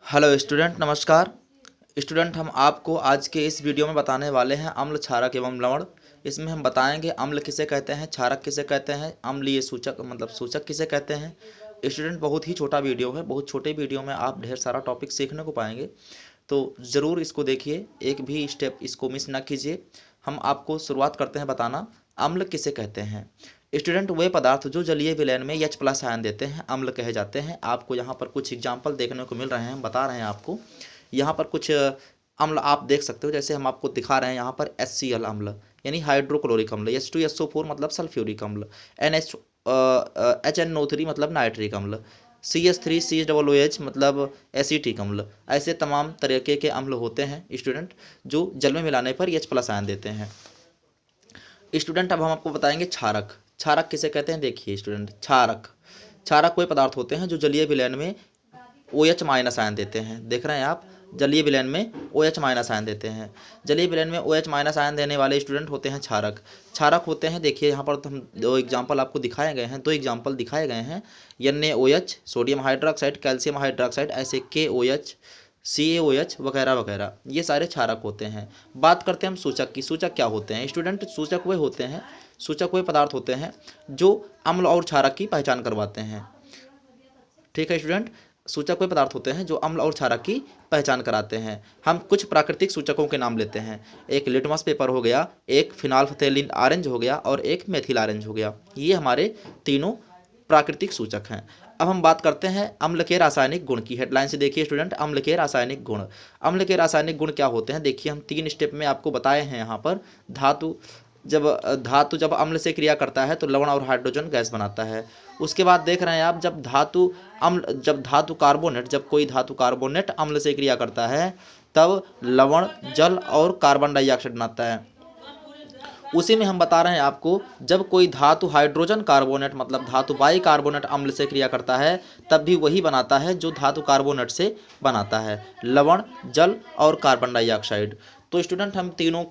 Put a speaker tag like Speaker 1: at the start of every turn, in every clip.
Speaker 1: Hello student, नमस्कार। Student, हम आपको आज के इस वीडियो में बताने वाले हैं अम्ल, क्षारक एवं लवण। इसमें हम बताएंगे अम्ल किसे कहते हैं, क्षारक किसे कहते हैं, अम्लीय सूचक मतलब सूचक किसे कहते हैं। स्टूडेंट, बहुत ही छोटा वीडियो है, बहुत छोटे वीडियो में आप ढेर सारा टॉपिक सीखने को पाएंगे, तो ज़रूर इसको देखिए, एक भी स्टेप इसको मिस ना कीजिए। हम आपको शुरुआत करते हैं बताना अम्ल किसे कहते हैं। स्टूडेंट, वे पदार्थ जो जलीय विलयन में H+ आयन देते हैं अम्ल कहे जाते हैं। आपको यहाँ पर कुछ एग्जाम्पल देखने को मिल रहे हैं, हम बता रहे हैं आपको। यहाँ पर कुछ अम्ल आप देख सकते हो, जैसे हम आपको दिखा रहे हैं यहाँ पर HCl अम्ल यानी हाइड्रोक्लोरिक अम्ल, H2SO4 मतलब सल्फ्यूरिक अम्ल, HNO3 मतलब नाइट्रिक अम्ल, CH3COOH मतलब एसिटिक अम्ल। ऐसे तमाम तरीके के अम्ल होते हैं स्टूडेंट, जो जल में मिलाने पर H+ आयन देते हैं। स्टूडेंट, अब हम आपको बताएंगे क्षारक। क्षारक किसे कहते हैं, देखिए स्टूडेंट, क्षारक वे पदार्थ होते हैं जो जलीय विलयन में OH- आयन देते हैं। देख रहे हैं आप, जलीय विलयन में OH- आयन देते हैं। जलीय विलयन में OH- आयन देने वाले स्टूडेंट होते हैं क्षारक। क्षारक होते हैं, देखिए यहाँ पर तो हम दो एग्जाम्पल आपको दिखाए गए हैं, NaOH, sodium hydroxide, calcium hydroxide, ऐसे KOH, CaOH वगैरह वगैरह, ये सारे क्षारक होते हैं। बात करते हैं हम सूचक की। सूचक क्या होते हैं स्टूडेंट, सूचक वे पदार्थ होते हैं जो अम्ल और क्षारक की पहचान करवाते हैं। ठीक है स्टूडेंट, सूचक वे पदार्थ होते हैं जो अम्ल और क्षारक की पहचान कराते हैं। हम कुछ प्राकृतिक सूचकों के नाम लेते हैं। एक लिटमस पेपर हो गया, एक फिनाल्फथेलिन ऑरेंज हो गया और एक मेथिल ऑरेंज हो गया। ये हमारे तीनों प्राकृतिक सूचक हैं। अब हम बात करते हैं अम्ल के रासायनिक गुण की। हेडलाइन से देखिए स्टूडेंट, अम्ल के रासायनिक गुण। अम्ल के रासायनिक गुण क्या होते हैं, देखिए हम 3 स्टेप में आपको बताए हैं। यहाँ पर धातु जब अम्ल से क्रिया करता है तो लवण और हाइड्रोजन गैस बनाता है। उसके बाद देख रहे हैं आप, जब कोई धातु कार्बोनेट अम्ल से क्रिया करता है तब लवण, जल और कार्बन डाइऑक्साइड बनाता है। उसी में हम बता रहे हैं आपको, जब कोई धातु हाइड्रोजन कार्बोनेट मतलब धातु बाई कार्बोनेट अम्ल से क्रिया करता है तब भी वही बनाता है जो धातु कार्बोनेट से बनाता है, लवण, जल और कार्बन डाइऑक्साइड। तो स्टूडेंट, हम तीनों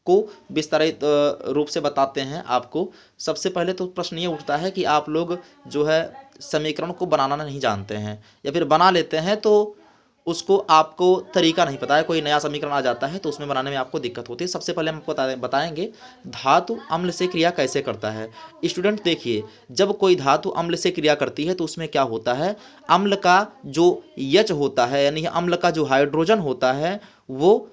Speaker 1: को विस्तारित रूप से बताते हैं आपको। सबसे पहले तो प्रश्न ये उठता है कि आप लोग जो है समीकरण को बनाना नहीं जानते हैं, या फिर बना लेते हैं तो उसको आपको तरीका नहीं पता है। कोई नया समीकरण आ जाता है तो उसमें बनाने में आपको दिक्कत होती है। सबसे पहले हम आपको बताएंगे धातु अम्ल से क्रिया कैसे करता है। स्टूडेंट देखिए, जब कोई धातु अम्ल से क्रिया करती है तो उसमें क्या होता है, अम्ल का जो H होता है यानी अम्ल का जो हाइड्रोजन होता है वो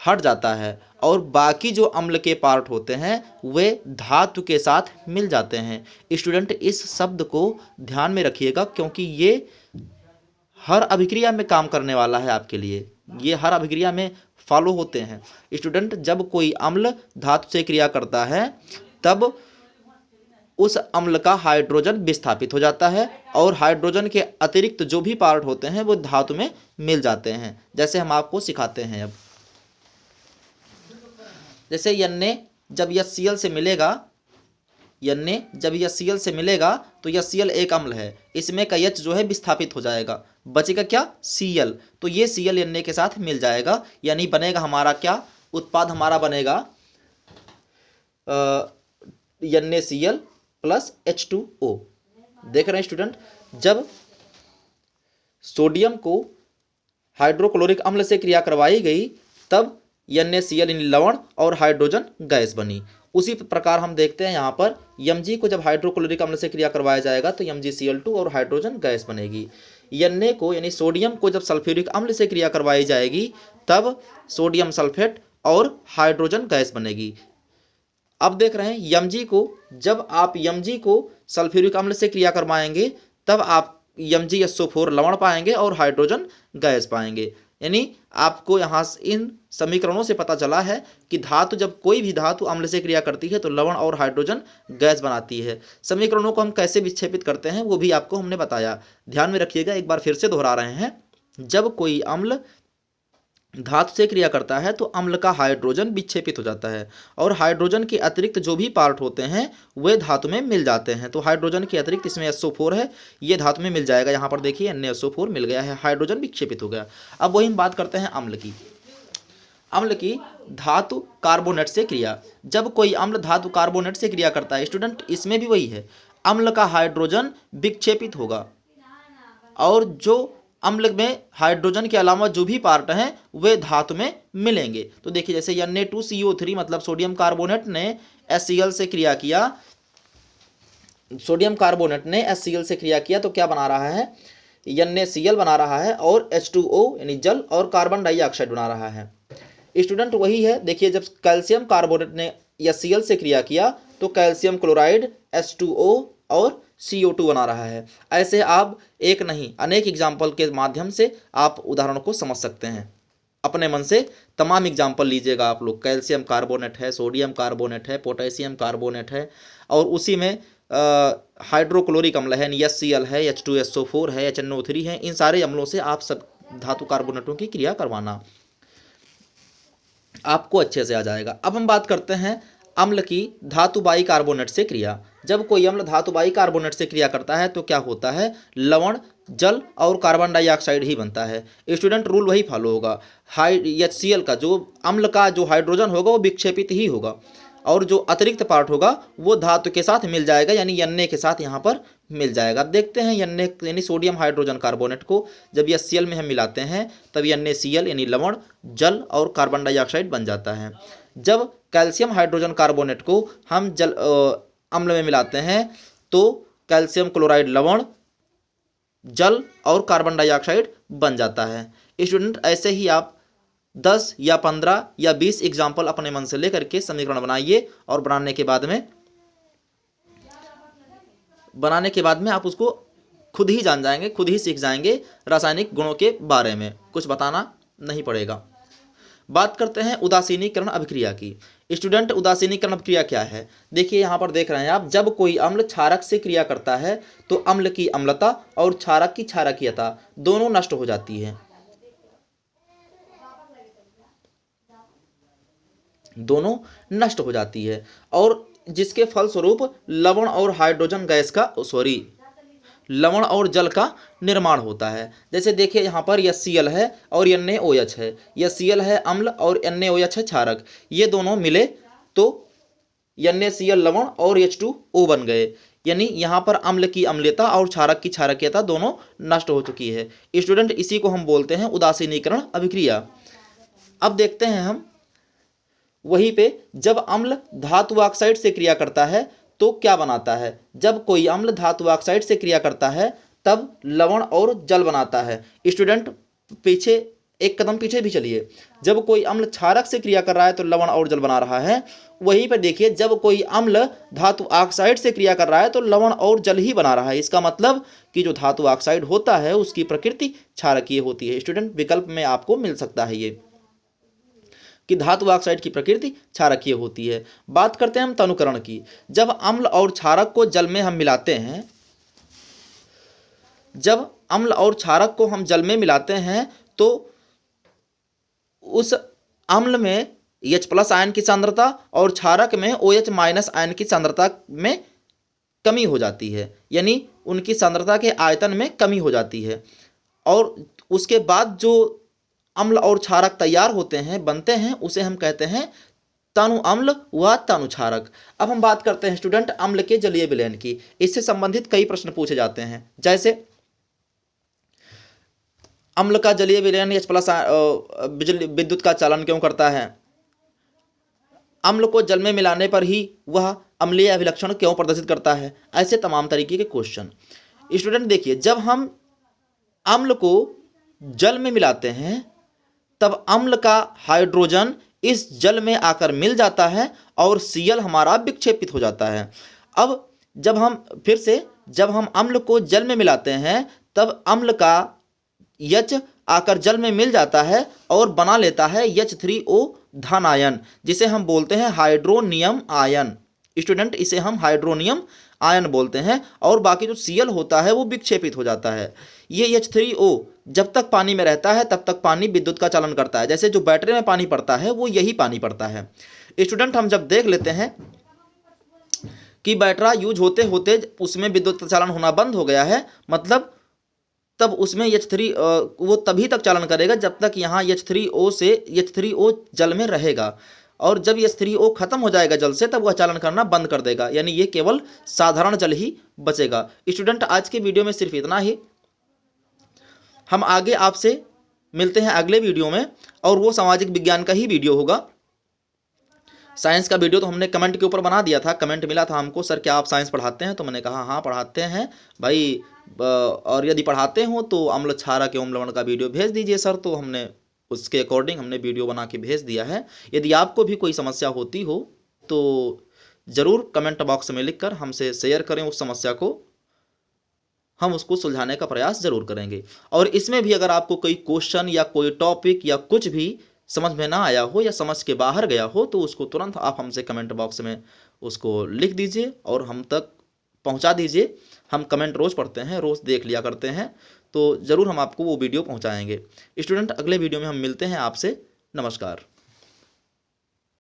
Speaker 1: हट जाता है और बाकी जो अम्ल के पार्ट होते हैं वे धातु के साथ मिल जाते हैं। स्टूडेंट, इस शब्द को ध्यान में रखिएगा क्योंकि ये हर अभिक्रिया में काम करने वाला है आपके लिए, ये हर अभिक्रिया में फॉलो होते हैं। स्टूडेंट, जब कोई अम्ल धातु से क्रिया करता है तब उस अम्ल का हाइड्रोजन विस्थापित हो जाता है और हाइड्रोजन के अतिरिक्त जो भी पार्ट होते हैं वो धातु में मिल जाते हैं। जैसे हम आपको सिखाते हैं। अब जैसे Na जब HCl से मिलेगा तो HCl एक अम्ल है, इसमें का H जो है विस्थापित हो जाएगा, बचेगा क्या, Cl। तो ये Cl Na के साथ मिल जाएगा, यानी बनेगा हमारा क्या, उत्पाद हमारा बनेगा NaCl प्लस H2O। देख रहे हैं स्टूडेंट, जब सोडियम को हाइड्रोक्लोरिक अम्ल से क्रिया करवाई गई तब NaCl लवण और हाइड्रोजन गैस बनी। उसी प्रकार हम देखते हैं यहाँ पर Mg को जब हाइड्रोक्लोरिक अम्ल से क्रिया करवाया जाएगा तो MgCl2 और हाइड्रोजन गैस बनेगी। Na को यानी सोडियम को जब सल्फ्यूरिक अम्ल से क्रिया करवाई जाएगी तब सोडियम सल्फेट और हाइड्रोजन गैस बनेगी। अब देख रहे हैं जब आप Mg को सल्फ्यूरिक अम्ल से क्रिया करवाएंगे तब आप MgSO4 लवण पाएंगे और हाइड्रोजन गैस पाएंगे। यानी आपको यहाँ इन समीकरणों से पता चला है कि जब कोई भी धातु अम्ल से क्रिया करती है तो लवण और हाइड्रोजन गैस बनाती है। समीकरणों को हम कैसे विक्षेपित करते हैं वो भी आपको हमने बताया, ध्यान में रखिएगा। एक बार फिर से दोहरा रहे हैं, जब कोई अम्ल धातु से क्रिया करता है तो अम्ल का हाइड्रोजन विक्षेपित हो जाता है और हाइड्रोजन के अतिरिक्त जो भी पार्ट होते हैं वे धातु में मिल जाते हैं। तो हाइड्रोजन के अतिरिक्त इसमें SO4 है, ये धातु में मिल जाएगा। यहाँ पर देखिए NaSO4 मिल गया है, हाइड्रोजन विक्षेपित हो गया। अब वही हम बात करते हैं अम्ल की धातु कार्बोनेट से क्रिया। जब कोई अम्ल धातु कार्बोनेट से क्रिया करता है स्टूडेंट, इसमें भी वही है, अम्ल का हाइड्रोजन विक्षेपित होगा और जो अम्ल में हाइड्रोजन के अलावा जो भी पार्ट हैं वे धातु में मिलेंगे। तो देखिए जैसे Na2CO3 मतलब सोडियम कार्बोनेट ने HCl से क्रिया किया, सोडियम कार्बोनेट ने HCl से क्रिया किया तो क्या बना रहा है, NaCl बना रहा है और H2O यानी जल और कार्बन डाइऑक्साइड बना रहा है। स्टूडेंट वही है, देखिए जब कैल्शियम कार्बोनेट ने HCl से क्रिया किया तो कैल्शियम क्लोराइड H2O और CO2 बना रहा है। ऐसे आप एक नहीं अनेक एग्जाम्पल के माध्यम से आप उदाहरणों को समझ सकते हैं। अपने मन से तमाम एग्जाम्पल लीजिएगा आप लोग। कैल्शियम कार्बोनेट है, सोडियम कार्बोनेट है, पोटेशियम कार्बोनेट है और उसी में हाइड्रोक्लोरिक अम्ल है, HCl है, H2SO4 है, HNO3 है। इन सारे अम्लों से आप सब धातु कार्बोनेटों की क्रिया करवाना, आपको अच्छे से आ जाएगा। अब हम बात करते हैं अम्ल की धातु बाई कार्बोनेट से क्रिया। जब कोई अम्ल धातु बाई कार्बोनेट से क्रिया करता है तो क्या होता है, लवण, जल और कार्बन डाइऑक्साइड ही बनता है। स्टूडेंट रूल वही फॉलो होगा, HCl का जो अम्ल का जो हाइड्रोजन होगा वो विक्षेपित ही होगा और जो अतिरिक्त पार्ट होगा वो धातु के साथ मिल जाएगा, यानी Na के साथ यहाँ पर मिल जाएगा। अब देखते हैं Na यानी सोडियम हाइड्रोजन कार्बोनेट को जब HCl में हम मिलाते हैं तब NaCl यानी लवण, जल और कार्बन डाइऑक्साइड बन जाता है। जब कैल्शियम हाइड्रोजन कार्बोनेट को हम अम्ल में मिलाते हैं तो कैल्शियम क्लोराइड लवण, जल और कार्बन डाइऑक्साइड बन जाता है। स्टूडेंट ऐसे ही आप 10 या 15 या 20 एग्जाम्पल अपने मन से लेकर के समीकरण बनाइए और बनाने के बाद में आप उसको खुद ही जान जाएंगे, खुद ही सीख जाएंगे। रासायनिक गुणों के बारे में कुछ बताना नहीं पड़ेगा। बात करते हैं उदासीनीकरण अभिक्रिया की। स्टूडेंट उदासीनीकरण अभिक्रिया क्या है, देखिए यहाँ पर देख रहे हैं आप, जब कोई अम्ल क्षारक से क्रिया करता है तो अम्ल की अम्लता और क्षारक की क्षारकीयता दोनों नष्ट हो जाती है, दोनों नष्ट हो जाती है और जिसके फलस्वरूप लवण और हाइड्रोजन गैस का लवण और जल का निर्माण होता है। जैसे देखिए यहाँ पर HCl है और NaOH है, HCl है अम्ल और NaOH है क्षारक, ये दोनों मिले तो NaCl लवण और H2O बन गए, यानी यहाँ पर अम्ल की अम्लता और क्षारक की क्षारकीयता दोनों नष्ट हो चुकी है। स्टूडेंट इसी को हम बोलते हैं उदासीनीकरण अभिक्रिया। अब देखते हैं हम वहीं पे जब अम्ल धातु ऑक्साइड से क्रिया करता है तो क्या बनाता है। जब कोई अम्ल धातु ऑक्साइड से क्रिया करता है तब लवण और जल बनाता है। स्टूडेंट पीछे एक कदम पीछे भी चलिए, जब कोई अम्ल क्षारक से क्रिया कर रहा है तो लवण और जल बना रहा है। वहीं पर देखिए जब कोई अम्ल धातु ऑक्साइड से क्रिया कर रहा है तो लवण और जल ही बना रहा है। इसका मतलब कि जो धातु ऑक्साइड होता है उसकी प्रकृति क्षारकीय होती है। स्टूडेंट विकल्प में आपको मिल सकता है ये कि धातु ऑक्साइड की प्रकृति क्षारकीय होती है। बात करते हैं हम तनुकरण की। जब अम्ल और क्षारक को जल में हम मिलाते हैं, जब अम्ल और क्षारक को हम जल में मिलाते हैं तो उस अम्ल में H+ आयन की सांद्रता और क्षारक में OH- आयन की सांद्रता में कमी हो जाती है, यानी उनकी सांद्रता के आयतन में कमी हो जाती है और उसके बाद जो अम्ल और क्षारक तैयार होते हैं, बनते हैं, उसे हम कहते हैं तनु अम्ल व तनु क्षारक। अब हम बात करते हैं स्टूडेंट अम्ल के जलीय विलयन की। इससे संबंधित कई प्रश्न पूछे जाते हैं, जैसे अम्ल का जलीय विलयन H+ विद्युत का चालन क्यों करता है, अम्ल को जल में मिलाने पर ही वह अम्लीय अभिलक्षण क्यों प्रदर्शित करता है। ऐसे तमाम तरीके के क्वेश्चन। स्टूडेंट देखिए जब हम अम्ल को जल में मिलाते हैं तब अम्ल का हाइड्रोजन इस जल में आकर मिल जाता है और Cl हमारा विक्षेपित हो जाता है। अब जब हम अम्ल को जल में मिलाते हैं तब अम्ल का H आकर जल में मिल जाता है और बना लेता है H3O धन आयन, जिसे हम बोलते हैं हाइड्रोनियम आयन। स्टूडेंट इसे हम हाइड्रोनियम आयन बोलते हैं और बाकी जो Cl होता है वो विक्षेपित हो जाता है। ये H3O जब तक पानी में रहता है तब तक पानी विद्युत का चालन करता है। जैसे जो बैटरी में पानी पड़ता है वो यही पानी पड़ता है। स्टूडेंट हम जब देख लेते हैं कि बैटरा यूज होते होते उसमें विद्युत चालन होना बंद हो गया है, मतलब तब उसमें वो तभी तक चालन करेगा जब तक यहाँ H3O जल में रहेगा और जब H3O खत्म हो जाएगा जल से तब वह चालन करना बंद कर देगा, यानी ये केवल साधारण जल ही बचेगा। स्टूडेंट आज के वीडियो में सिर्फ इतना ही। हम आगे आपसे मिलते हैं अगले वीडियो में, और वो सामाजिक विज्ञान का ही वीडियो होगा। साइंस का वीडियो तो हमने कमेंट के ऊपर बना दिया था, कमेंट मिला था हमको, सर क्या आप साइंस पढ़ाते हैं? तो मैंने कहा हाँ पढ़ाते हैं भाई, और यदि पढ़ाते हो तो अम्ल क्षारक एवं लवण का वीडियो भेज दीजिए सर। तो हमने उसके अकॉर्डिंग हमने वीडियो बना के भेज दिया है। यदि आपको भी कोई समस्या होती हो तो ज़रूर कमेंट बॉक्स में लिखकर हमसे शेयर करें उस समस्या को, हम उसको सुलझाने का प्रयास जरूर करेंगे। और इसमें भी अगर आपको कोई क्वेश्चन या कोई टॉपिक या कुछ भी समझ में ना आया हो या समझ के बाहर गया हो तो उसको तुरंत आप हमसे कमेंट बॉक्स में उसको लिख दीजिए और हम तक पहुंचा दीजिए। हम कमेंट रोज़ पढ़ते हैं, रोज़ देख लिया करते हैं, तो ज़रूर हम आपको वो वीडियो पहुंचाएंगे। स्टूडेंट, अगले वीडियो में हम मिलते हैं आपसे। नमस्कार।